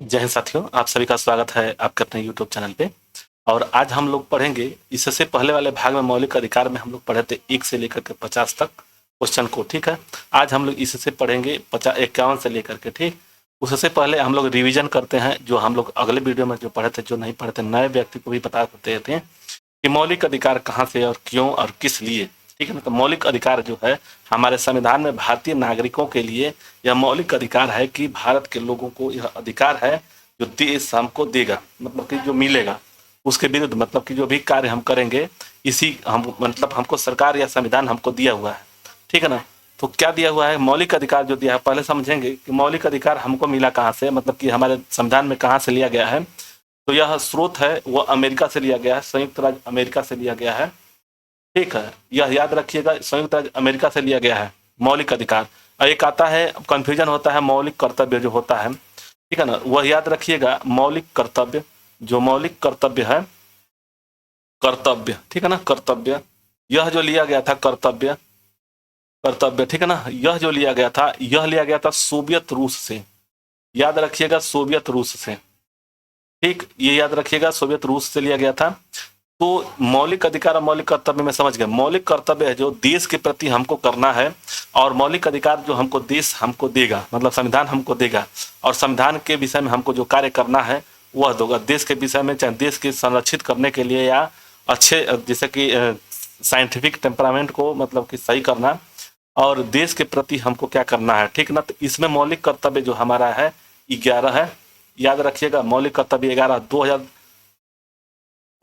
जय हिंद साथियों, आप सभी का स्वागत है आपके अपने यूट्यूब चैनल पे। और आज हम लोग पढ़ेंगे, इससे पहले वाले भाग में मौलिक अधिकार में हम लोग पढ़े थे 1 से लेकर के 50 तक क्वेश्चन को। ठीक है, आज हम लोग इससे पढ़ेंगे 51 से लेकर के। ठीक, उससे पहले हम लोग रिवीजन करते हैं जो हम लोग अगले वीडियो में जो पढ़े थे, जो नहीं पढ़े थे नए व्यक्ति को भी बता देते थे कि मौलिक अधिकार कहाँ से और क्यों और किस लिए। ठीक है ना, तो मौलिक अधिकार जो है हमारे संविधान में भारतीय नागरिकों के लिए यह मौलिक अधिकार है कि भारत के लोगों को यह अधिकार है जो देश हमको देगा, मतलब कि जो मिलेगा उसके विरुद्ध, मतलब कि जो भी कार्य हम करेंगे इसी हम मतलब हमको सरकार या संविधान हमको दिया हुआ है। ठीक है ना, तो क्या दिया हुआ है, मौलिक अधिकार जो दिया है पहले समझेंगे कि मौलिक अधिकार हमको मिला कहाँ से, मतलब कि हमारे संविधान में कहाँ से लिया गया है। तो यह स्रोत है वो अमेरिका से लिया गया है, संयुक्त राज्य अमेरिका से लिया गया है। ठीक है, यह याद रखिएगा, संयुक्त राज्य अमेरिका से लिया गया है मौलिक अधिकार। और एक आता है, कंफ्यूजन होता है मौलिक कर्तव्य जो होता है। ठीक है ना, वह याद रखिएगा मौलिक कर्तव्य, जो मौलिक कर्तव्य है, कर्तव्य, ठीक है ना, कर्तव्य, यह जो लिया गया था कर्तव्य, कर्तव्य, ठीक है ना, यह जो लिया गया था, यह लिया गया था सोवियत रूस से। याद रखिएगा सोवियत रूस से। ठीक, ये याद रखिएगा सोवियत रूस से लिया गया था। तो मौलिक अधिकार और मौलिक कर्तव्य में समझ गए। मौलिक कर्तव्य है जो देश के प्रति हमको करना है, और मौलिक अधिकार जो हमको देश हमको देगा, मतलब संविधान हमको देगा, और संविधान के विषय में हमको जो कार्य करना है वह दोगा देश के विषय में, चाहे देश के संरक्षित करने के लिए या अच्छे जैसे कि साइंटिफिक टेम्परामेंट को मतलब कि सही करना, और देश के प्रति हमको क्या करना है। ठीक ना, तो इसमें मौलिक कर्तव्य जो हमारा है 11 है। याद रखिएगा मौलिक कर्तव्य 11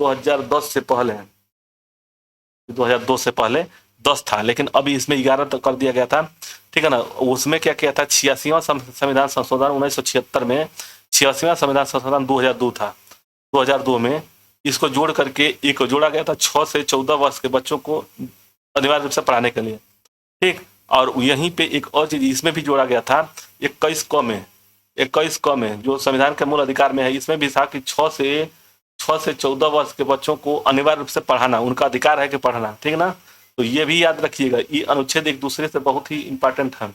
2010 से पहले, 2002 से पहले 10 था, लेकिन अभी इसमें 11 तक कर दिया गया था। ठीक है ना, उसमें क्या किया था, 86वां संविधान संशोधन 1976 में, 86वां संविधान संशोधन 2002 था। 2002 में इसको जोड़ करके एक जोड़ा गया था 6 से 14 वर्ष के बच्चों को अनिवार्य रूप से पढ़ाने के लिए। ठीक, और यहीं पे एक और चीज इसमें भी जोड़ा गया था 21 में, 21 में जो संविधान के मूल अधिकार में है, इसमें भी था कि 6 से 14 वर्ष के बच्चों को अनिवार्य रूप से पढ़ाना, उनका अधिकार है कि पढ़ना। ठीक ना, तो ये भी याद रखिएगा, ये अनुच्छेद एक दूसरे से बहुत ही इंपॉर्टेंट है।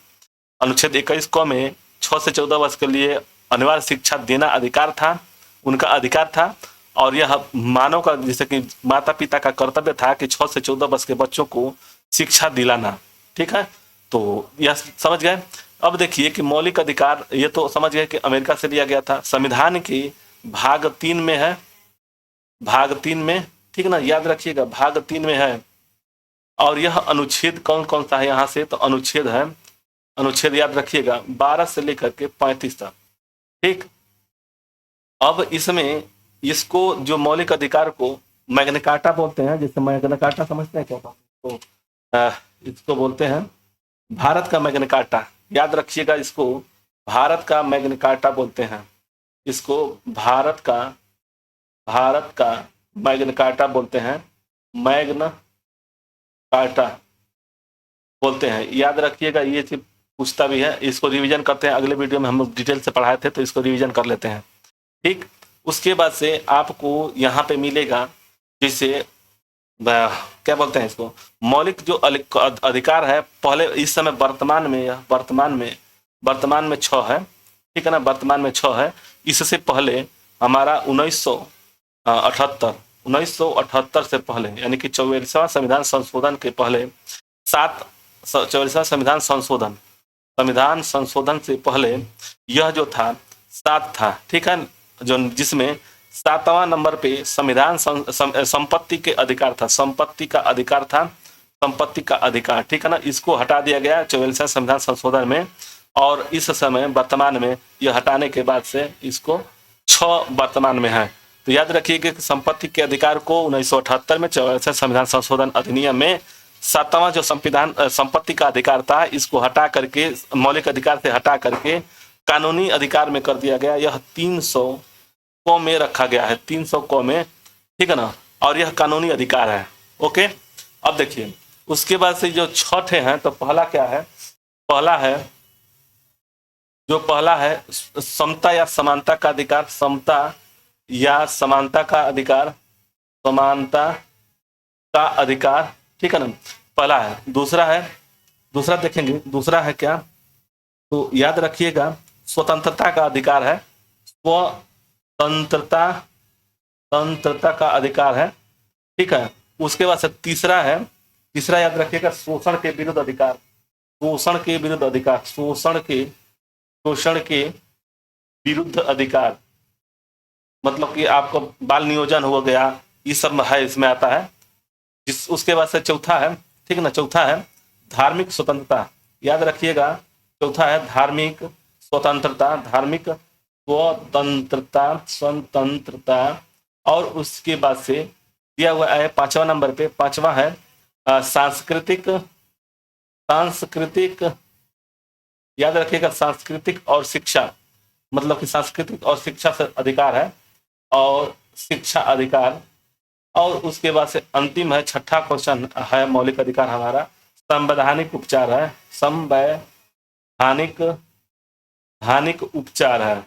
अनुच्छेद 21 में 6 से 14 वर्ष के लिए अनिवार्य शिक्षा देना अधिकार था, उनका अधिकार था, और यह मानव का जैसे कि माता पिता का कर्तव्य था कि 6 से 14 वर्ष के बच्चों को शिक्षा दिलाना। ठीक है, तो यह समझ गए। अब देखिए कि मौलिक अधिकार, ये तो समझ गए कि अमेरिका से लिया गया था। संविधान की भाग 3 में है, भाग 3 में, ठीक ना, याद रखिएगा भाग 3 में है। और यह अनुच्छेद कौन कौन सा है यहाँ से, तो अनुच्छेद है, अनुच्छेद याद रखिएगा 12 से लेकर के 35 तक। ठीक, अब इसमें इसको जो मौलिक अधिकार को मैग्ना कार्टा बोलते हैं, जिससे मैग्ना कार्टा समझते हैं क्या, तो इसको बोलते हैं भारत का मैग्ना कार्टा। याद रखिएगा इसको भारत का मैग्ना कार्टा बोलते हैं, इसको भारत का मैग्ना कार्टा बोलते हैं, मैग्ना कार्टा बोलते हैं। याद रखिएगा, ये चीज पूछता भी है, इसको रिवीजन करते हैं, अगले वीडियो में हम लोग डिटेल से पढ़ाए थे तो इसको रिवीजन कर लेते हैं। ठीक, उसके बाद से आपको यहाँ पे मिलेगा जैसे क्या बोलते हैं इसको, मौलिक जो अधिकार है, पहले इस समय वर्तमान में यह वर्तमान में 6 है। ठीक है ना, वर्तमान में 6 है। इससे पहले हमारा 1978 से पहले, यानी कि 44वां संविधान संशोधन के पहले 44वां संविधान संशोधन से पहले यह जो था 7 था। ठीक है, जो जिसमें 7वां नंबर पे संविधान संपत्ति के अधिकार था, संपत्ति का अधिकार था, संपत्ति का अधिकार। ठीक है ना, इसको हटा दिया गया 44वां संविधान संशोधन में, और इस समय वर्तमान में यह हटाने के बाद से इसको 6 वर्तमान में है। तो याद रखिए कि संपत्ति के अधिकार को 1978 में 44वां संविधान संशोधन अधिनियम में 7वां जो संविधान संपत्ति का अधिकार था, इसको हटा करके, मौलिक अधिकार से हटा करके कानूनी अधिकार में कर दिया गया। यह 300 को में रखा गया है, 300 को में। ठीक है ना, और यह कानूनी अधिकार है। ओके, अब देखिए उसके बाद से जो 6 हैं, तो पहला क्या है, पहला है समता या समानता का अधिकार, समता या समानता का अधिकार, समानता का अधिकार। ठीक है ना, पहला है। दूसरा देखेंगे, दूसरा है क्या, तो याद रखिएगा स्वतंत्रता का अधिकार है, स्वतंत्रता, तंत्रता का अधिकार है, ठीक है। उसके बाद से तीसरा है, तीसरा याद रखिएगा शोषण के विरुद्ध अधिकार, शोषण के विरुद्ध अधिकार, शोषण के विरुद्ध अधिकार, मतलब कि आपको बाल नियोजन हो गया, ये सब है इसमें आता है। उसके बाद से चौथा है, ठीक है ना, चौथा है धार्मिक स्वतंत्रता, याद रखिएगा चौथा है धार्मिक स्वतंत्रता, धार्मिक स्वतंत्रता, स्वतंत्रता। और उसके बाद से दिया हुआ है पांचवा नंबर पे, पांचवा है सांस्कृतिक, सांस्कृतिक, याद रखिएगा सांस्कृतिक और शिक्षा, मतलब कि सांस्कृतिक और शिक्षा से अधिकार है, और शिक्षा अधिकार। और उसके बाद से अंतिम है, छठा क्वेश्चन है मौलिक अधिकार हमारा संवैधानिक उपचार है, संवैधानिक धानिक उपचार है,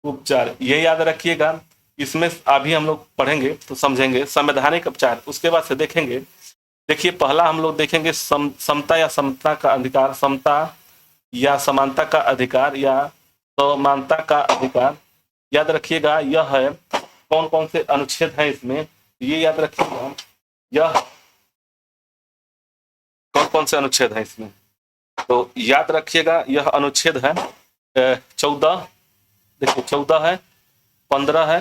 उपचार, ये याद रखिएगा। इसमें अभी हम लोग पढ़ेंगे तो समझेंगे संवैधानिक उपचार। उसके बाद से देखेंगे, देखिए पहला हम लोग देखेंगे समता या समता का अधिकार, समता या समानता का अधिकार या समानता का अधिकार, याद रखिएगा यह है। कौन कौन से अनुच्छेद हैं इसमें, ये याद रखिएगा, यह कौन कौन से अनुच्छेद हैं इसमें, तो याद रखिएगा यह अनुच्छेद है 14, देखिए 14 है, 15 है,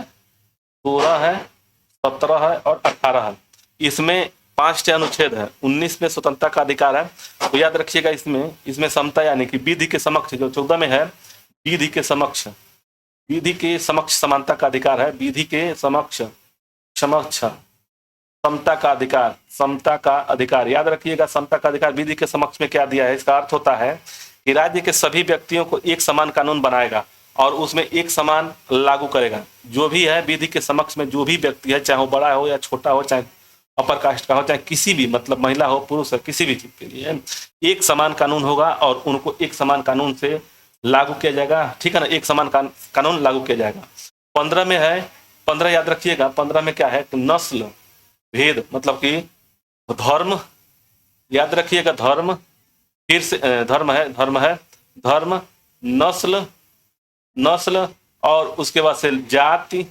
16 है, 17 है और 18 है। इसमें 5 अनुच्छेद है, 19 में स्वतंत्रता का अधिकार है। तो याद रखिएगा इसमें समता यानी कि विधि के समक्ष, जो 14 में है विधि के समक्ष, विधि के समक्ष समानता का अधिकार है, विधि के समक्ष समता का अधिकार, समता का अधिकार, याद रखिएगा समता का अधिकार विधि के समक्ष में क्या दिया है, इसका अर्थ होता है कि राज्य के सभी व्यक्तियों को एक समान कानून बनाएगा और उसमें एक समान लागू करेगा। जो भी है विधि के समक्ष में जो भी व्यक्ति है, चाहे वो बड़ा हो या छोटा हो, चाहे अपर कास्ट का हो, चाहे किसी भी, मतलब महिला हो पुरुष हो, किसी भी चीज के लिए एक समान कानून होगा और उनको एक समान कानून से लागू किया जाएगा, ठीक है ना, एक समान कानून लागू किया जाएगा। 15 में है, 15 याद रखिएगा, 15 में क्या है, नस्ल भेद, मतलब कि धर्म, याद रखिएगा धर्म, फिर से धर्म है धर्म, नस्ल और उसके बाद से जाति,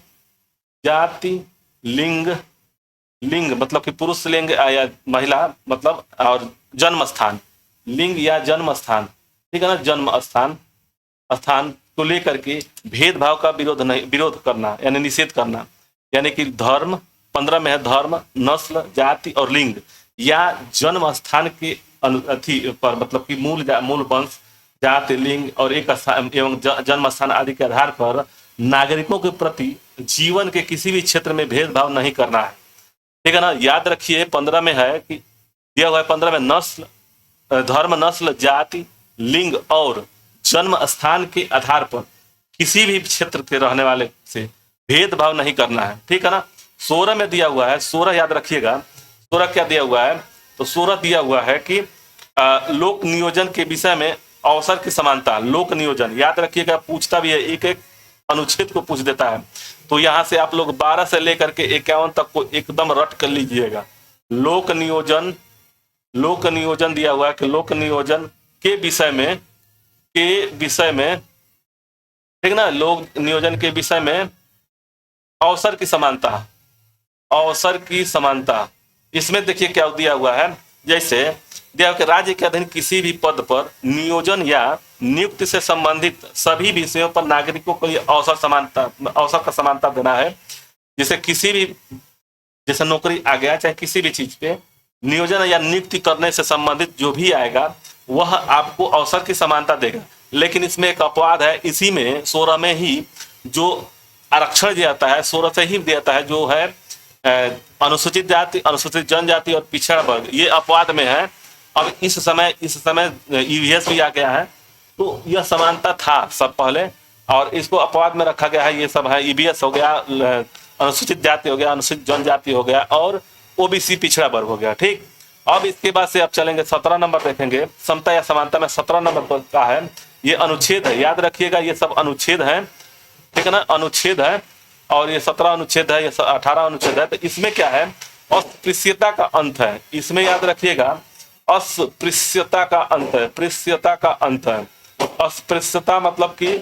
लिंग मतलब कि पुरुष लिंग या महिला, मतलब, और जन्म स्थान, लिंग या जन्म स्थान, ठीक है ना, जन्म स्थान को लेकर के भेदभाव का विरोध करना यानी निषेध करना, यानी कि धर्म, 15 में है धर्म, नस्ल, जाति और लिंग या जन्म स्थान के अथी पर, मतलब कि मूल वंश, जाति, लिंग और एक एवं जन्म स्थान आदि के आधार पर नागरिकों के प्रति जीवन के किसी भी क्षेत्र में भेदभाव नहीं करना है, ठीक है ना। याद रखिए 15 में है कि दिया हुआ है 15 में नस्ल, धर्म, नस्ल, जाति, लिंग और जन्म स्थान के आधार पर किसी भी क्षेत्र के रहने वाले से भेदभाव नहीं करना है, ठीक है ना। 16 में दिया हुआ है, 16 याद रखिएगा, 16 क्या दिया हुआ है, तो 16 दिया हुआ है कि लोक नियोजन के विषय में अवसर की समानता, लोक नियोजन, याद रखिएगा पूछता भी है, एक एक अनुच्छेद को पूछ देता है। तो यहाँ से आप लोग 12 से लेकर के 51 तक को एकदम रट कर लीजिएगा। लोक नियोजन दिया हुआ है कि लोक नियोजन के विषय में, ठीक ना, लोक नियोजन के विषय में अवसर की समानता, इसमें देखिए क्या दिया हुआ है, जैसे दिया हुआ कि राज्य के अधीन किसी भी पद पर नियोजन या नियुक्ति से संबंधित सभी विषयों पर नागरिकों को अवसर का समानता देना है। जैसे किसी भी, जैसे नौकरी आ गया, चाहे किसी भी चीज पे नियोजन या नियुक्ति करने से संबंधित जो भी आएगा वह आपको अवसर की समानता देगा। लेकिन इसमें एक अपवाद है, इसी में 16 में ही जो आरक्षण दिया जाता है, 16 से ही दिया जाता है, जो है अनुसूचित जाति, अनुसूचित जनजाति और पिछड़ा वर्ग, ये अपवाद में है। अब इस समय ईवीएस भी आ गया है, तो यह समानता था सब पहले और इसको अपवाद में रखा गया है। ये सब है, ईवीएस हो गया, अनुसूचित जाति हो गया, अनुसूचित जनजाति हो गया और ओबीसी पिछड़ा वर्ग हो गया, ठीक। अब इसके बाद से अब चलेंगे 17 नंबर देखेंगे, समता या समानता में 17 नंबर का है, ये अनुच्छेद है, याद रखिएगा ये सब अनुच्छेद है, ठीक है ना, अनुच्छेद है और ये 17 अनुच्छेद है, ये 18 अनुच्छेद है। तो इसमें क्या है, अस्पृश्यता का अंत है, इसमें याद रखिएगा अस्पृश्यता का अंत है, अस्पृश्यता मतलब कि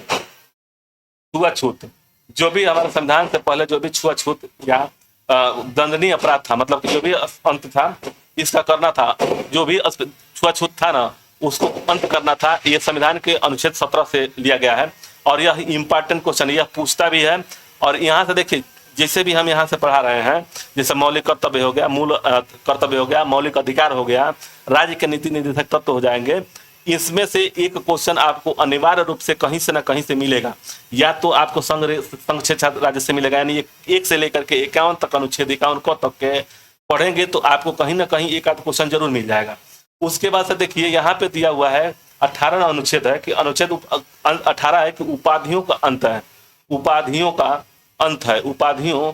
छुआछूत, जो भी हमारे संविधान से पहले जो भी छुआछूत या दंडनीय अपराध था, मतलब जो भी अंत था इसका करना था, जो भी छुआछूत था ना उसको अंत करना था। ये संविधान के अनुच्छेद 17 से लिया गया है और यह इम्पोर्टेंट क्वेश्चन, यह पूछता भी है। और यहाँ से देखिए, जैसे भी हम यहाँ से पढ़ा रहे हैं, जैसे मौलिक कर्तव्य हो गया, मूल कर्तव्य हो गया, मौलिक अधिकार हो गया, राज्य के नीति निर्देशक तत्व हो जाएंगे। इसमें से एक क्वेश्चन आपको अनिवार्य रूप से कहीं से ना कहीं से मिलेगा। या तो आपको संघ क्षेत्र राज्य से मिलेगा, यानी एक से लेकर के 51 तक, अनुच्छेद 51 को तक के पढ़ेंगे तो आपको कहीं ना कहीं एक आध क्वेश्चन जरूर मिल जाएगा। उसके बाद से देखिए यहाँ पे दिया हुआ है 18 अनुच्छेद है कि अनुच्छेद 18 है कि उपाधियों का अंत है, उपाधियों का अंत है, उपाधियों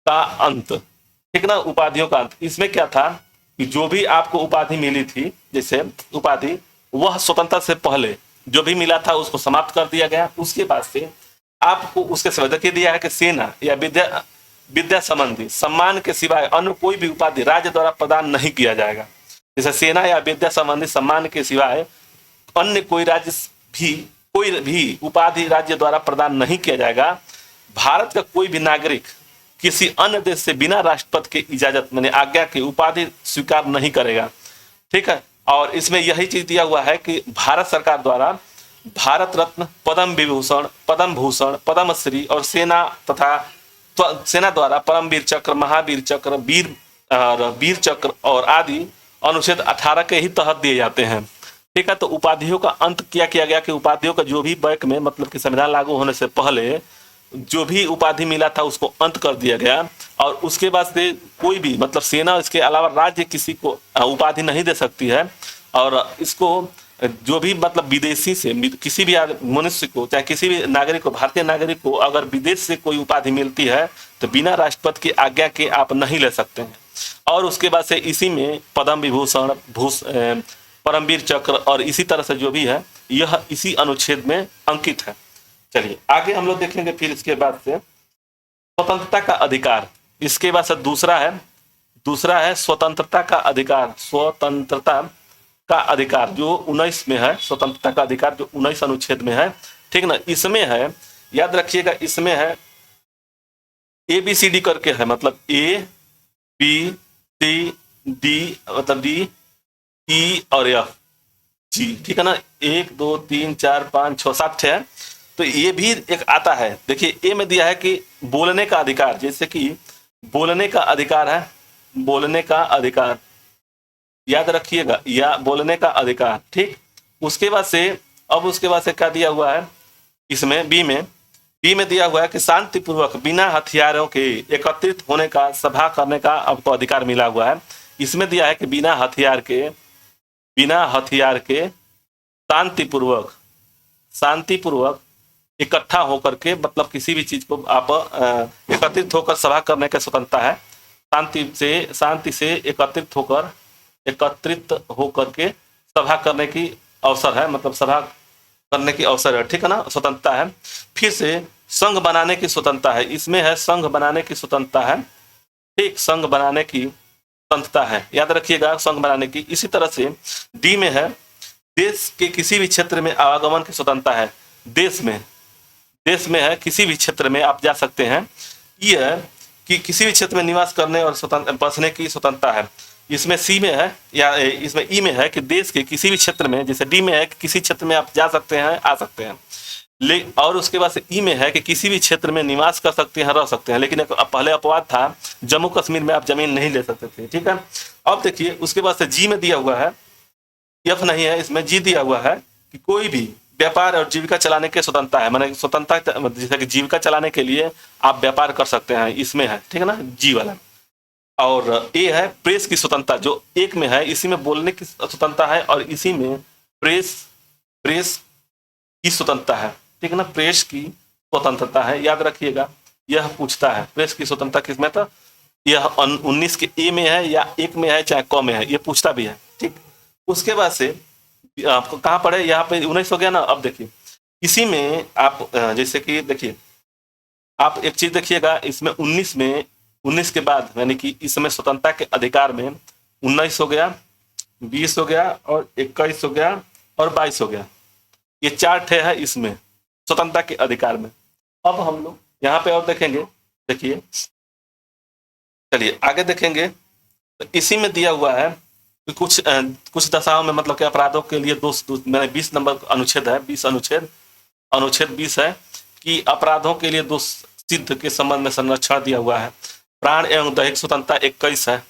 का अंत, ठीक ना, उपाधियों का अंत। इसमें क्या था कि जो भी आपको उपाधि मिली थी, जैसे उपाधि, वह स्वतंत्रता से पहले जो भी मिला था उसको समाप्त कर दिया गया। उसके बाद से आपको उसके सिवाय देखिए दिया है कि सेना या विद्या संबंधी सम्मान के सिवाय अन्य कोई भी उपाधि राज्य द्वारा प्रदान नहीं किया जाएगा। जैसे सेना या विद्या संबंधी सम्मान के सिवाय अन्य कोई भी उपाधि राज्य द्वारा प्रदान नहीं किया जाएगा। भारत का कोई भी नागरिक किसी अन्य देश से बिना राष्ट्रपति की इजाजत मैंने आज्ञा की उपाधि स्वीकार नहीं करेगा, ठीक है। और इसमें यही चीज दिया हुआ है कि भारत सरकार द्वारा भारत रत्न, पद्म विभूषण, पद्म भूषण, पद्मश्री और सेना द्वारा परमवीर चक्र, महावीर चक्र, वीर चक्र और आदि अनुच्छेद 18 के ही तहत दिए जाते हैं, ठीक है। तो उपाधियों का अंत क्या किया गया कि उपाधियों का जो भी बैक में, मतलब कि संविधान लागू होने से पहले जो भी उपाधि मिला था उसको अंत कर दिया गया। और उसके बाद से कोई भी, मतलब सेना, इसके अलावा राज्य किसी को उपाधि नहीं दे सकती है। और इसको जो भी, मतलब विदेशी से किसी भी मनुष्य को, चाहे किसी भी नागरिक को, भारतीय नागरिक को अगर विदेश से कोई उपाधि मिलती है तो बिना राष्ट्रपति की आज्ञा के आप नहीं ले सकते हैं। और उसके बाद से इसी में पद्म विभूषण, परमवीर चक्र और इसी तरह से जो भी है यह इसी अनुच्छेद में अंकित है। चलिए आगे हम लोग देखेंगे। फिर इसके बाद से स्वतंत्रता का अधिकार, इसके बाद से दूसरा है स्वतंत्रता का अधिकार। स्वतंत्रता का अधिकार जो 19 में है, स्वतंत्रता का अधिकार जो 19 अनुच्छेद में है, ठीक ना। इसमें है, याद रखिएगा, इसमें है ABCD करके है, मतलब ABCD, मतलब D, E और F, G, ठीक है ना। 1 2 3 4 5 6 7 है। तो ये भी एक आता है, देखिए ए में दिया है कि बोलने का अधिकार, जैसे कि बोलने का अधिकार है, बोलने का अधिकार, याद रखिएगा, या बोलने का अधिकार, ठीक। उसके बाद से क्या दिया हुआ है इसमें बी में दिया हुआ है कि शांतिपूर्वक बिना हथियारों के एकत्रित होने का, सभा करने का आपको अधिकार मिला हुआ है। इसमें दिया है कि बिना हथियार के शांतिपूर्वक इकट्ठा होकर के, मतलब किसी भी चीज को आप एकत्रित होकर सभा करने की स्वतंत्रता है। शांति से एकत्रित होकर के सभा करने की अवसर है, मतलब सभा करने की अवसर है, ठीक है ना, स्वतंत्रता है। फिर से संघ बनाने की स्वतंत्रता है, इसमें है संघ बनाने की स्वतंत्रता है, ठीक, संघ बनाने की स्वतंत्रता है, याद रखिएगा, संघ बनाने की। इसी तरह से डी में है देश के किसी भी क्षेत्र में आवागमन की स्वतंत्रता है, देश में है किसी भी क्षेत्र में आप जा सकते हैं। ये है कि किसी भी क्षेत्र में निवास करने और बसने की स्वतंत्रता है। इसमें सी में है, या इसमें ई में है कि देश के किसी भी क्षेत्र में, जैसे डी में है कि किसी क्षेत्र में आप जा सकते हैं, आ सकते हैं। और उसके बाद से ई में है कि किसी भी क्षेत्र में निवास कर सकते हैं, रह सकते हैं। लेकिन पहले अपवाद था, जम्मू कश्मीर में आप जमीन नहीं ले सकते थे, ठीक है। अब देखिए उसके बाद से जी में दिया हुआ है, एफ नहीं है, इसमें जी दिया हुआ है कि कोई भी व्यापार और जीविका चलाने की स्वतंत्रता है, माने स्वतंत्रता, जैसे कि जीविका चलाने के लिए आप व्यापार कर सकते हैं, इसमें है, ठीक है ना, जी वाला। और ए है प्रेस की स्वतंत्रता, जो एक में है, इसी में बोलने की स्वतंत्रता है और इसी में प्रेस की स्वतंत्रता है, ठीक है ना, प्रेस की स्वतंत्रता है, याद रखिएगा। यह पूछता है प्रेस की स्वतंत्रता किसमें, तो यह 19 के ए में है या एक में है चाहे क में है, ये पूछता भी है, ठीक। उसके बाद से आपको कहाँ पढ़े, यहाँ पे 19 हो गया ना। अब देखिए इसी में आप जैसे कि देखिए आप एक चीज देखिएगा, इसमें 19 के बाद, यानी कि इसमें स्वतंत्रता के अधिकार में 19 हो गया, 20 हो गया और 21 हो गया और 22 हो गया, ये 4 ठे है इसमें स्वतंत्रता के अधिकार में। अब हम लोग यहाँ पे और देखेंगे, देखिए चलिए आगे देखेंगे। तो इसी में दिया हुआ है कि कुछ दशाओं में मतलब कि अपराधों के लिए मैंने 20 नंबर अनुच्छेद है, 20 अनुच्छेद 20 है कि अपराधों के लिए दोष सिद्ध के संबंध में संरक्षण दिया हुआ है। प्राण एवं दैहिक स्वतंत्रता 21 है,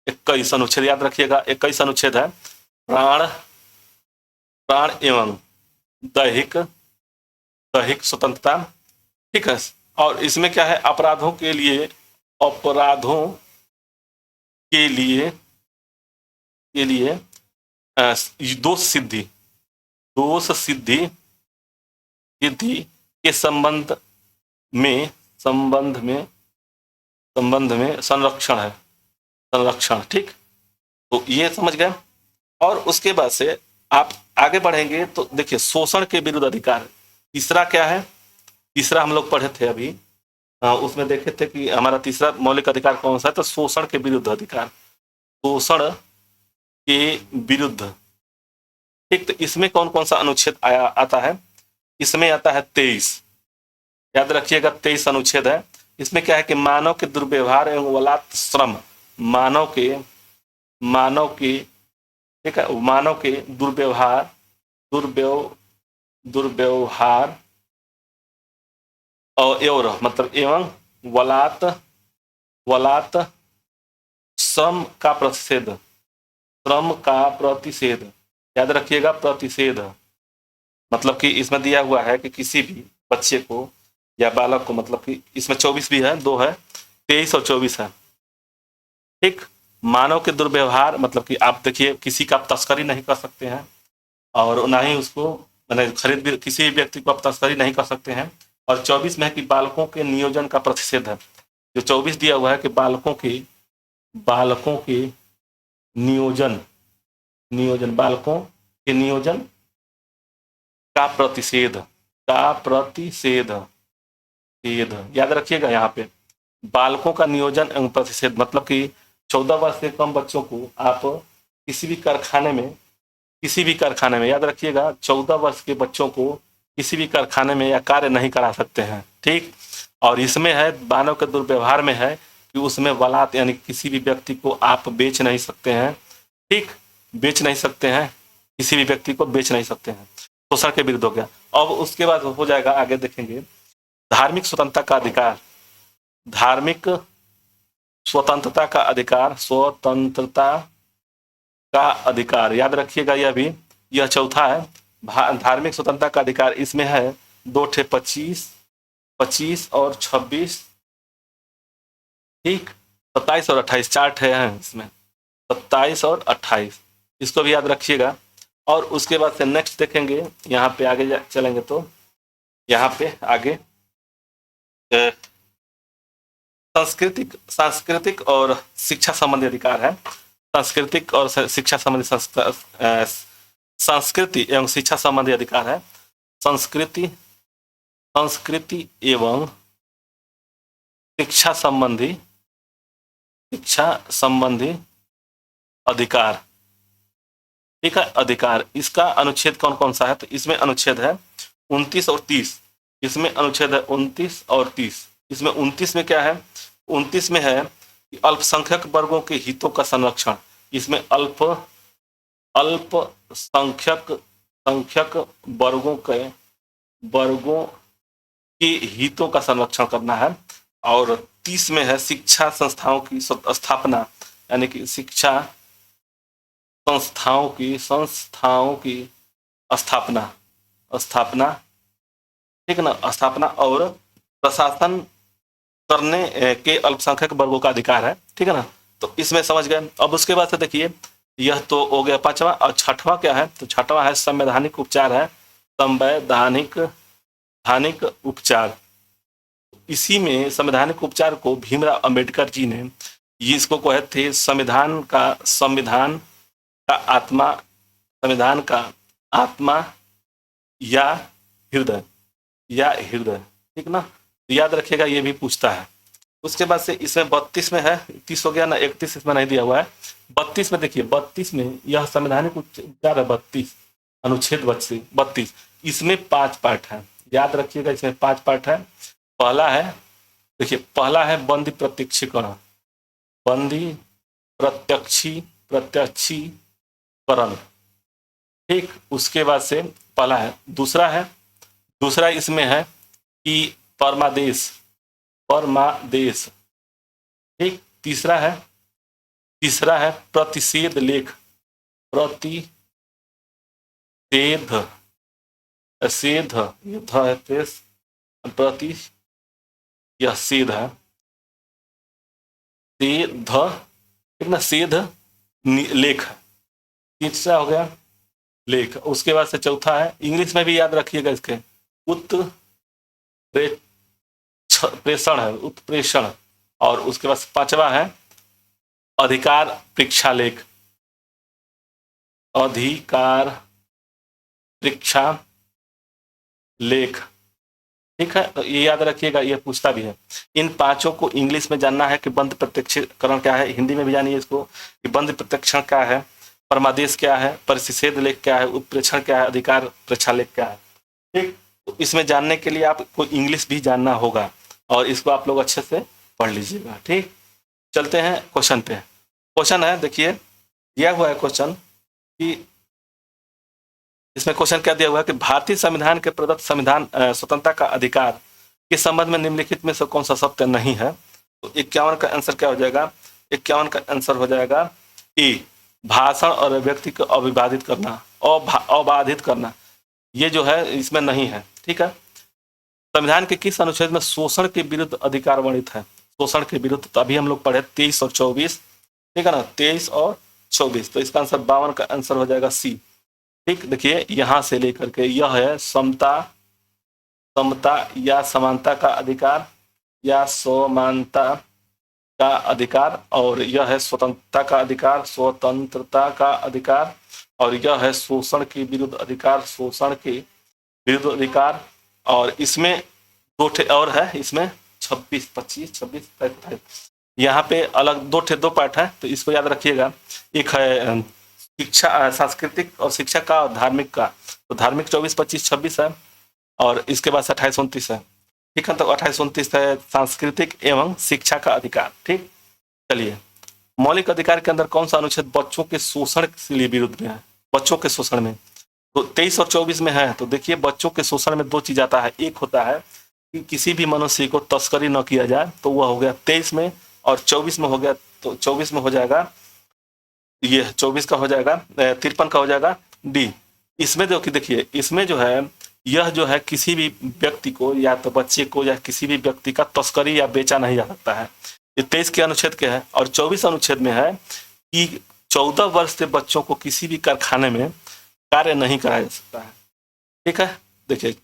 21 अनुच्छेद याद रखिएगा, 21 अनुच्छेद है। प्राण एवं दैहिक स्वतंत्रता, ठीक है। और इसमें क्या है, अपराधों के लिए दोष सिद्धि के संबंध में संरक्षण, ठीक। तो ये समझ गए। और उसके बाद से आप आगे बढ़ेंगे तो देखिए शोषण के विरुद्ध अधिकार, तीसरा क्या है, तीसरा हम लोग पढ़े थे अभी, उसमें देखे थे कि हमारा तीसरा मौलिक अधिकार कौन सा है, तो शोषण के विरुद्ध अधिकार, शोषण के विरुद्ध, ठीक। तो इसमें कौन कौन सा अनुच्छेद आता है, इसमें आता है 23, याद रखिएगा 23 अनुच्छेद है। इसमें क्या है कि मानव के दुर्व्यवहार एवं बलात् श्रम, मानव के ठीक है, मानव के दुर्व्यवहार और मतलब एवं वलात श्रम का प्रतिषेध, याद रखिएगा प्रतिषेध, मतलब कि इसमें दिया हुआ है कि किसी भी बच्चे को या बालक को, मतलब कि इसमें 24 भी है, 2 है, 23 और 24 है, ठीक। मानव के दुर्व्यवहार मतलब कि आप देखिए किसी का आप तस्करी नहीं कर सकते हैं और ना ही उसको मैंने किसी भी व्यक्ति को आप तस्करी नहीं कर सकते हैं। और 24 में है कि बालकों के नियोजन का प्रतिषेध है, जो 24 दिया हुआ है कि बालकों के नियोजन का प्रतिषेध, याद रखिएगा यहाँ पे बालकों का नियोजन एवं प्रतिषेध, मतलब कि 14 वर्ष से कम बच्चों को आप किसी भी कारखाने में याद रखिएगा 14 वर्ष के बच्चों को किसी भी कारखाने में या कार्य नहीं करा सकते हैं, ठीक। और इसमें है मानव के दुर्व्यवहार में है कि उसमें वलात यानी किसी भी व्यक्ति को आप बेच नहीं सकते हैं, ठीक, बेच नहीं सकते हैं, किसी भी व्यक्ति को बेच नहीं सकते हैं, शोषण के विरुद्ध हो गया। अब उसके बाद हो जाएगा, आगे देखेंगे धार्मिक स्वतंत्रता का अधिकार, याद रखिएगा यह चौथा है, धार्मिक स्वतंत्रता का अधिकार। इसमें है 2 ठे 25 और 26, ठीक, 27 और 28, 4 ठे हैं इसमें, 27 और 28, इसको भी याद रखिएगा। और उसके बाद से नेक्स्ट देखेंगे, यहाँ पे आगे चलेंगे तो यहाँ पे आगे सांस्कृतिक और शिक्षा संबंधी अधिकार है। सांस्कृतिक और शिक्षा संबंधी संस्कृति एवं शिक्षा संबंधी अधिकार है। संस्कृति एवं शिक्षा संबंधी अधिकार, ठीक है, अधिकार। इसका अनुच्छेद कौन कौन सा है, तो इसमें अनुच्छेद है 29 और 30, इसमें अनुच्छेद है 29 और 30। इसमें 29 में क्या है, 29 में है कि अल्पसंख्यक वर्गों के हितों का संरक्षण, इसमें अल्पसंख्यक वर्गों के हितों का संरक्षण करना है। और 30 में है शिक्षा संस्थाओं की स्थापना, यानी कि शिक्षा संस्थाओं की स्थापना, ठीक है ना, स्थापना और प्रशासन करने के अल्पसंख्यक वर्गों का अधिकार है, ठीक है ना। तो इसमें समझ गए। अब उसके बाद से देखिए, यह तो हो गया 5वां, और 6वां क्या है, तो 6वां है संवैधानिक उपचार है, संवैधानिक उपचार। इसी में संवैधानिक उपचार को भीमराव अंबेडकर जी ने इसको कहे थे संविधान का आत्मा या हृदय, ठीक ना, याद रखिएगा, ये भी पूछता है। उसके बाद से इसमें 32 में है, 30 हो गया ना, 31 इसमें नहीं दिया हुआ है। 32 में देखिए, 32 में यह संवैधानिक उपचार है, 32 अनुच्छेद 32, इसमें 5 पार्ट है, याद रखिएगा, इसमें 5 पार्ट है। पहला है, देखिए पहला है बंदी प्रत्यक्षीकरण, बंदी प्रत्यक्षीकरण, ठीक। उसके बाद से पहला है, दूसरा इसमें है कि परमादेश, ठीक। तीसरा है प्रतिषेध लेख, सेध, है प्रति, यह सेध है, कितना सेध लेख, तीसरा हो गया लेख। उसके बाद से चौथा है, इंग्लिश में भी याद रखिएगा इसके, उत्प्रेषण है, उत्प्रेषण। और उसके बाद पांचवा है अधिकार परीक्षा लेख, अधिकार परीक्षा लेख, ठीक है। तो ये याद रखिएगा, ये पूछता भी है। इन पांचों को इंग्लिश में जानना है कि बंद प्रत्यक्षीकरण क्या है, हिंदी में भी जानिए इसको कि बंद प्रत्यक्षण क्या है, परमादेश क्या है, प्रतिषेध लेख क्या है, उत्प्रेक्षण क्या है, अधिकार परीक्षा लेख क्या है, ठीक। तो इसमें जानने के लिए आपको इंग्लिश भी जानना होगा और इसको आप लोग अच्छे से पढ़ लीजिएगा, ठीक। चलते हैं क्वेश्चन पे। क्वेश्चन है, देखिए दिया हुआ है क्वेश्चन कि इसमें क्वेश्चन क्या दिया हुआ है कि भारतीय संविधान के प्रदत्त संविधान स्वतंत्रता का अधिकार के संबंध में निम्नलिखित में से कौन सा सत्य नहीं है। तो 51 का आंसर क्या हो जाएगा, 51 का आंसर हो जाएगा ए, भाषण और अभिव्यक्ति को अविवादित करना, अबाधित करना, ये जो है इसमें नहीं है, ठीक है। संविधान के किस अनुच्छेद में शोषण के विरुद्ध अधिकार वर्णित है, शोषण के विरुद्ध, तो अभी हम लोग पढ़े 23 और 24, ठीक है ना, 23 और 24, तो इसका आंसर 52 का आंसर हो जाएगा सी, ठीक। देखिए यहां से लेकर के यह है समता या समानता का अधिकार या समानता का अधिकार, और यह है स्वतंत्रता का अधिकार, स्वतंत्रता का अधिकार, और यह है शोषण के विरुद्ध अधिकार, शोषण के विरुद्ध अधिकार। और इसमें दो ठे और है, इसमें 26, 25, 26, 27, यहाँ पे अलग दो पार्ट है, तो इसको याद रखिएगा। एक है शिक्षा, सांस्कृतिक और शिक्षा का, और धार्मिक का, तो धार्मिक 24, 25, 26 है, और इसके बाद 28, 29 है, ठीक है। तो 28, 29 है सांस्कृतिक एवं शिक्षा का अधिकार, ठीक। चलिए, मौलिक अधिकार के अंदर कौन सा अनुच्छेद बच्चों के शोषण के लिए विरुद्ध में है, बच्चों के शोषण में, तो 23 और 24 में है। तो देखिए बच्चों के शोषण में दो चीज आता है, एक होता है कि किसी भी मनुष्य को तस्करी न किया जाए, तो वह हो गया 23 में, और 24 में हो गया, तो 24 में हो जाएगा, ये 24 का हो जाएगा, 53 का हो जाएगा डी। इसमें देखिए इसमें जो है, यह जो है किसी भी व्यक्ति को या तो बच्चे को या किसी भी व्यक्ति का तस्करी या बेचा नहीं जा सकता है, ये 23 के अनुच्छेद के है। और 24 अनुच्छेद में है कि 14 वर्ष से बच्चों को किसी भी कारखाने में कार्य नहीं कराया जा सकता है, ठीक है। देखिए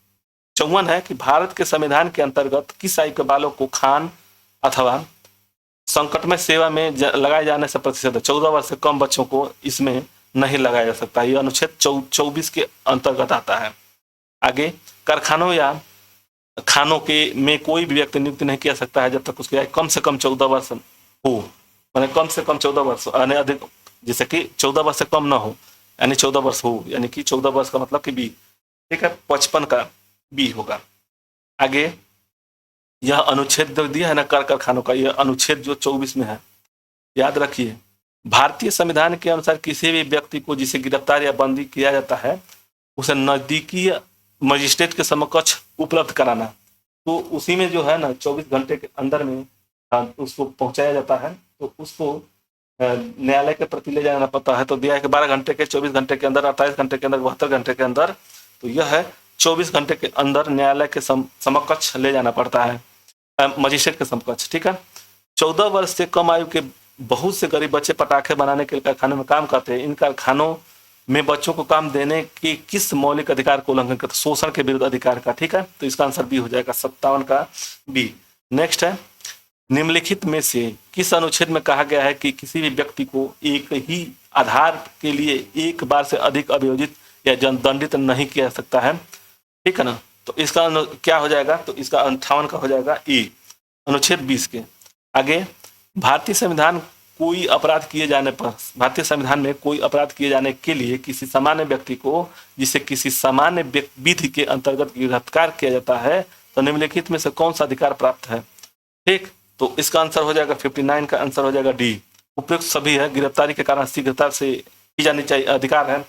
54 है कि भारत के संविधान के अंतर्गत किस आयु के बालक को खान अथवा संकट में सेवा में लगाए जाने से प्रतिशत है, 14 वर्ष से कम बच्चों को इसमें नहीं लगाया जा सकता, यह अनुच्छेद 24 के अंतर्गत आता है। आगे, कारखानों या खानों के में कोई भी व्यक्ति नियुक्ति नहीं किया सकता है जब तक उसकी आयु कम से कम 14 वर्ष हो, माने कम से कम 14 वर्ष, यानी अधिक, जैसे कि 14 वर्ष से कम ना हो, यानी 14 वर्ष हो, यानी कि 14 वर्ष का मतलब कि बी, ठीक है। 55 का बी होगा। आगे, यह अनुच्छेद जो दिया है ना कारखानों का, यह अनुच्छेद जो 24 में है, याद रखिए, भारतीय संविधान के अनुसार किसी भी व्यक्ति को जिसे गिरफ्तार या बंदी किया जाता है उसे नजदीकी मजिस्ट्रेट के समकक्ष उपलब्ध कराना, तो उसी में जो है ना 24 घंटे के अंदर में उसको पहुंचाया जाता है, तो उसको न्यायालय के प्रति ले जाना पड़ता है। तो दिया है कि 12 घंटे के, 24 घंटे के अंदर, 28 घंटे के अंदर, 72 घंटे के अंदर, तो यह है 24 घंटे के अंदर न्यायालय के समकक्ष ले जाना पड़ता है, मजिस्ट्रेट के समकक्ष, ठीक है। 14 वर्ष से कम आयु के बहुत से गरीब बच्चे पटाखे बनाने के कारखाने में काम करते हैं, इन कारखानों में बच्चों को काम देने की किस मौलिक अधिकार को उल्लंघन करता है, शोषण के विरुद्ध अधिकार का, ठीक है। तो इसका आंसर बी हो जाएगा, 57 का बी। नेक्स्ट है, निम्नलिखित में से किस अनुच्छेद में कहा गया है कि किसी भी व्यक्ति को एक ही आधार के लिए एक बार से अधिक अभियोजित या दंडित नहीं किया जा सकता है, ठीक है ना। तो इसका क्या हो जाएगा, तो इसका 58 का हो जाएगा ए, अनुच्छेद 20 के। आगे, भारतीय संविधान कोई अपराध किए जाने पर, भारतीय संविधान में कोई अपराध किए जाने के लिए किसी सामान्य व्यक्ति को, जिसे किसी सामान्य विधि के अंतर्गत गिरफ्तार किया जाता है, तो निम्नलिखित में से कौन सा अधिकार प्राप्त है? ठीक, तो इसका आंसर हो जाएगा 59 का आंसर हो जाएगा डी। उपयुक्त सभी है, गिरफ्तारी के कारण शीघ्रता से की जानी चाहिए अधिकार है,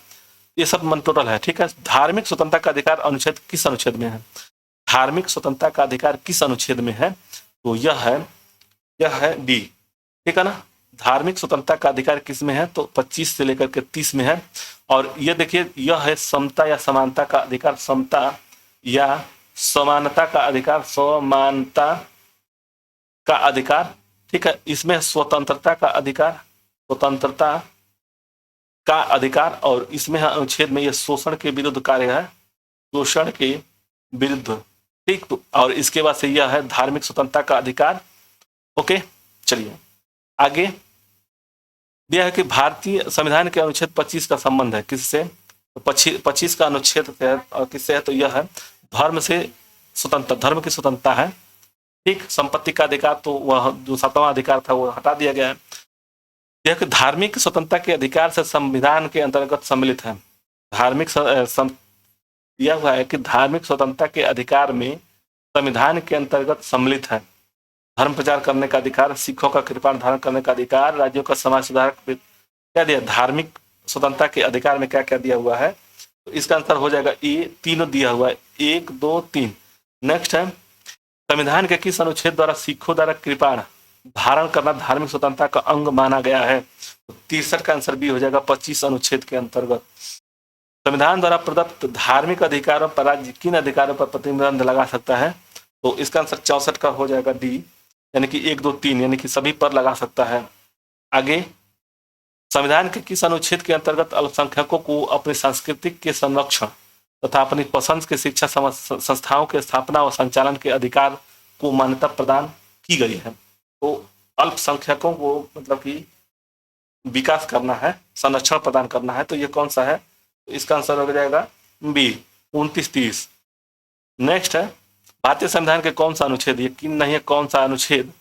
ये सब मन टोटल है। ठीक है, धार्मिक स्वतंत्रता का अधिकार अनुच्छेद किस अनुच्छेद में है? धार्मिक स्वतंत्रता का अधिकार किस अनुच्छेद में है? तो यह है डी। ठीक है ना, धार्मिक स्वतंत्रता का अधिकार किस में है? तो 25 से लेकर के 30 में है। और ये देखिए, यह है समता या समानता का अधिकार, समता या समानता का अधिकार, समानता का अधिकार। ठीक है, इसमें स्वतंत्रता का अधिकार, स्वतंत्रता का अधिकार, और इसमें अनुच्छेद में यह शोषण के विरुद्ध कार्य है, शोषण के विरुद्ध। ठीक, तो और इसके बाद से यह है धार्मिक स्वतंत्रता का अधिकार। ओके, चलिए आगे दिया है कि भारतीय संविधान के अनुच्छेद 25 का संबंध है किससे? तो 25 का अनुच्छेद है और किससे है? तो यह है धर्म से स्वतंत्र, धर्म की स्वतंत्रता है। ठीक, संपत्ति का अधिकार तो वह जो 7वां अधिकार था वो हटा दिया गया है। यह कि धार्मिक स्वतंत्रता के अधिकार से संविधान के अंतर्गत सम्मिलित है। धार्मिक यह हुआ है कि धार्मिक स्वतंत्रता के अधिकार में संविधान के अंतर्गत सम्मिलित है। धर्म प्रचार करने का अधिकार, सिखों का कृपाण धारण करने का अधिकार, राज्यों का समाज सुधार क्या दिया? धार्मिक स्वतंत्रता के अधिकार में क्या क्या दिया हुआ है? तो इसका आंसर हो जाएगा ए, तीनों दिया हुआ है, 1 2 3। नेक्स्ट है, संविधान के किस अनुच्छेद द्वारा सिखों द्वारा कृपाण धारण करना धार्मिक स्वतंत्रता का अंग माना गया है? तो 63 का आंसर बी हो जाएगा, 25 अनुच्छेद के अंतर्गत। संविधान द्वारा प्रदत्त धार्मिक अधिकारों पर राज्य किन अधिकारों पर प्रतिबंध लगा सकता है? तो इसका आंसर 64 का हो जाएगा डी, यानी कि 1 2 3, यानी कि सभी पर लगा सकता है। आगे, संविधान के किस अनुच्छेद के अंतर्गत अल्पसंख्यकों को अपनी सांस्कृतिक के संरक्षण तथा अपनी पसंद के शिक्षा संस्थाओं के स्थापना और संचालन के अधिकार को मान्यता प्रदान की गई है? तो अल्पसंख्यकों को मतलब कि विकास करना है, संरक्षण प्रदान करना है, तो ये कौन सा है? तो इसका आंसर हो जाएगा बी, 29 30। नेक्स्ट है, भारतीय संविधान के कौन सा अनुच्छेद, यकीन नहीं है कौन सा अनुच्छेद,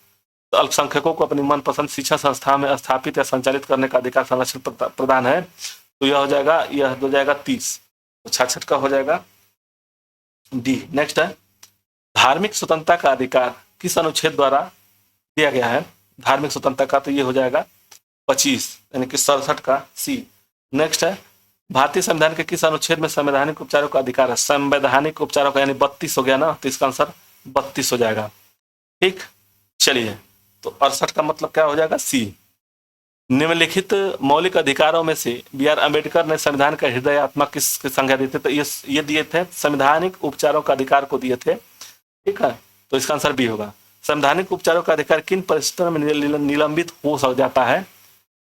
तो अल्पसंख्यकों को अपनी मनपसंद शिक्षा संस्था में स्थापित या संचालित करने का अधिकार संरक्षण प्रदान है? तो यह हो जाएगा 30, तो 66 का हो जाएगा डी। नेक्स्ट है, धार्मिक स्वतंत्रता का अधिकार किस अनुच्छेद द्वारा दिया गया है? धार्मिक स्वतंत्रता का, तो ये हो जाएगा 25, यानी कि 67 का सी। नेक्स्ट है, भारतीय संविधान के किस अनुच्छेद में संवैधानिक उपचारों का अधिकार है? संवैधानिक उपचारों का, यानी 32 हो गया ना, तो इसका आंसर 32 हो जाएगा। ठीक, चलिए, तो 68 का मतलब क्या हो जाएगा? सी। निम्नलिखित मौलिक अधिकारों में से B.R. अम्बेडकर ने संविधान का हृदय आत्मा किसकी संज्ञा दी थी? तो ये दिए थे, संवैधानिक उपचारों का अधिकार को दिए थे। ठीक है, तो इसका आंसर बी होगा। संवैधानिक उपचारों का अधिकार किन परिस्थितियों में निलंबित हो जाता है?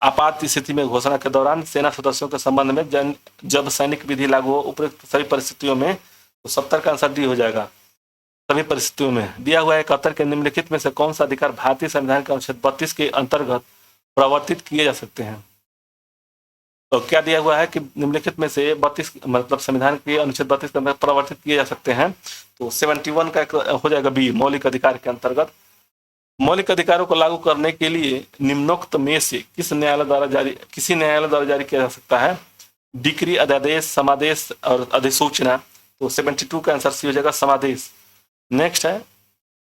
आपात स्थिति में, घोषणा के दौरान, सेना सदस्यों के संबंध में, जब सैनिक विधि लागू हो, उपयुक्त सभी परिस्थितियों में। तो 70 का आंसर डी हो जाएगा, सभी परिस्थितियों में। दिया हुआ है 71 के निम्नलिखित में से कौन सा अधिकार भारतीय संविधान के अनुच्छेद 32 के अंतर्गत प्रवर्तित किए जा सकते हैं? तो क्या दिया हुआ है कि निम्नलिखित में से 32 मतलब संविधान के अनुच्छेद 32 के अंतर्गत प्रवर्तित किए जा सकते हैं? तो 71 का हो जाएगा बी, मौलिक अधिकार के अंतर्गत। मौलिक अधिकारों को लागू करने के लिए निम्नोक्त में से किसी न्यायालय द्वारा जारी किया जा सकता है? डिक्री, अध्यादेश, समादेश और अधिसूचना। तो 72 का आंसर सी हो जाएगा, समादेश। नेक्स्ट है,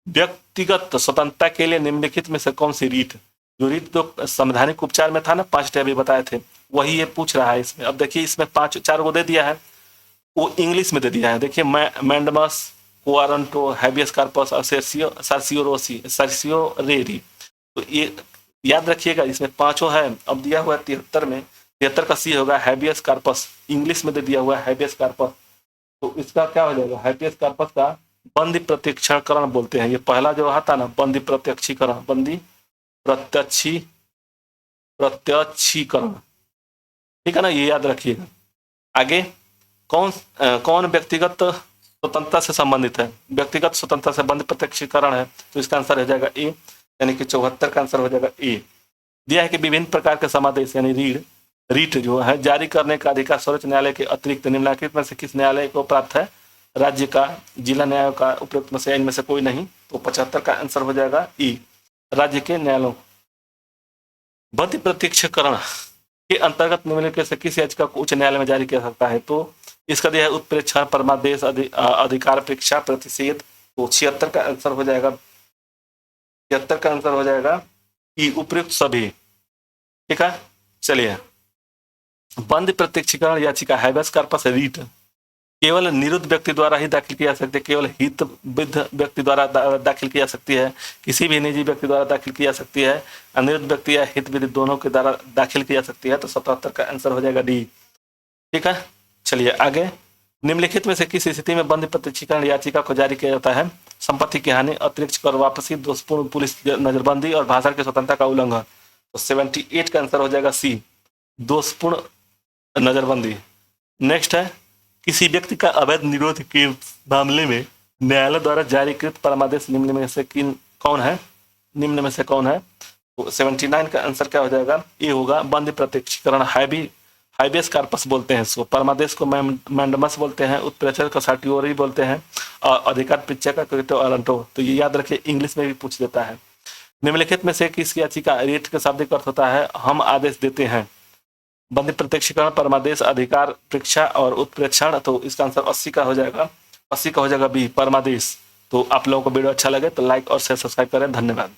व्यक्तिगत स्वतंत्रता के लिए निम्नलिखित में से कौन सी रीट, जो रीट तो संवैधानिक उपचार में था ना, 5 अभी बताए थे, वही ये पूछ रहा है इसमें। अब देखिए, इसमें 4 को दे दिया है, वो इंग्लिश में दे दिया है। देखिए, मैंडमस, कोआरंटो, हैबियस कार्पस और सर्सियोरेरी। तो ये याद रखिएगा, इसमें 5 है। अब दिया हुआ है 73 में, 73 का सी होगा हैबियस कार्पस, इंग्लिश में दे दिया हुआ है हैबियस कार्पस। तो इसका क्या हो जाएगा? हैबियस कार्पस का बंदी प्रत्यक्षीकरण बोलते हैं। ये पहला जो आता ना, बंदी प्रत्यक्षीकरण, बंदी प्रत्यक्षीकरण। ठीक है ना, ये याद रखिएगा। आगे, कौन व्यक्तिगत स्वतंत्रता से संबंधित है? व्यक्तिगत स्वतंत्रता से बंद प्रत्यक्षीकरण है, तो इसका आंसर हो जाएगा ए, यानी कि 74 का आंसर हो जाएगा ए। दिया है कि विभिन्न प्रकार के समादेश यानी रीट जो है जारी करने का अधिकार सर्वोच्च न्यायालय के अतिरिक्त निम्नलिखित में से किस न्यायालय को प्राप्त है? राज्य का, जिला न्यायालय का, उपयुक्त में से इनमें से कोई नहीं। तो 75 का आंसर हो जाएगा ई, राज्य के न्यायालयों। बंद प्रत्यक्षीकरण के अंतर्गत निम्नलिखित से किस याचिका को उच्च न्यायालय में जारी किया सकता है? तो इसका दिया है उत्प्रेक्षण, परमादेश, अधिकार अपेक्षा, प्रतिषेध। तो 76 का आंसर हो जाएगा, 76 का आंसर हो जाएगा कि उपयुक्त सभी। ठीक है, चलिए। बंद प्रत्यक्षीकरण याचिका हैबेस कॉर्पस रीट केवल निरुद्ध व्यक्ति द्वारा ही दाखिल की जा सकती है, केवल हित विद्ध व्यक्ति द्वारा दाखिल की जा सकती है, किसी भी निजी व्यक्ति द्वारा दाखिल की जा सकती है, अनिरुद्ध व्यक्ति या हित विद्ध दोनों के द्वारा दाखिल की जा सकती है। तो 77 का आंसर हो जाएगा डी। ठीक है, चलिए आगे। निम्नलिखित में से किस स्थिति में बंद प्रत्यक्षीकरण याचिका को जारी किया जाता है? संपत्ति की हानि, अतिरिक्त कर वापसी, दोषपूर्ण पुलिस नजरबंदी और भाषा की स्वतंत्रता का उल्लंघन। तो 78 का आंसर हो जाएगा सी, दोषपूर्ण नजरबंदी। नेक्स्ट है, किसी व्यक्ति का अवैध निरोध के मामले में न्यायालय द्वारा जारीकृत परमादेश निम्न में से कौन है? निम्न में से कौन है? तो 79 का आंसर क्या हो जाएगा? ये होगा बंद प्रत्यक्षीकरण। हाइबेस कार्पस बोलते हैं इसको, परमादेश को मैंडमस बोलते हैं, उत्प्रेक्षण को साटियोरी बोलते हैं, और अधिकार पिक्चर का क्रिप्टो अरंटो। तो ये याद रखिए, इंग्लिश में भी पूछ देता है। निम्नलिखित में से किस याचिका रेट का शाब्दिक अर्थ होता है? हम आदेश देते हैं। बंद प्रत्यक्षीकरण, परमादेश, अधिकार परीक्षा और उत्प्रेक्षण। तो इसका आंसर 80 का हो जाएगा, 80 का हो जाएगा बी, परमादेश। तो आप लोगों को वीडियो अच्छा लगे तो लाइक और शेयर सब्सक्राइब करें। धन्यवाद।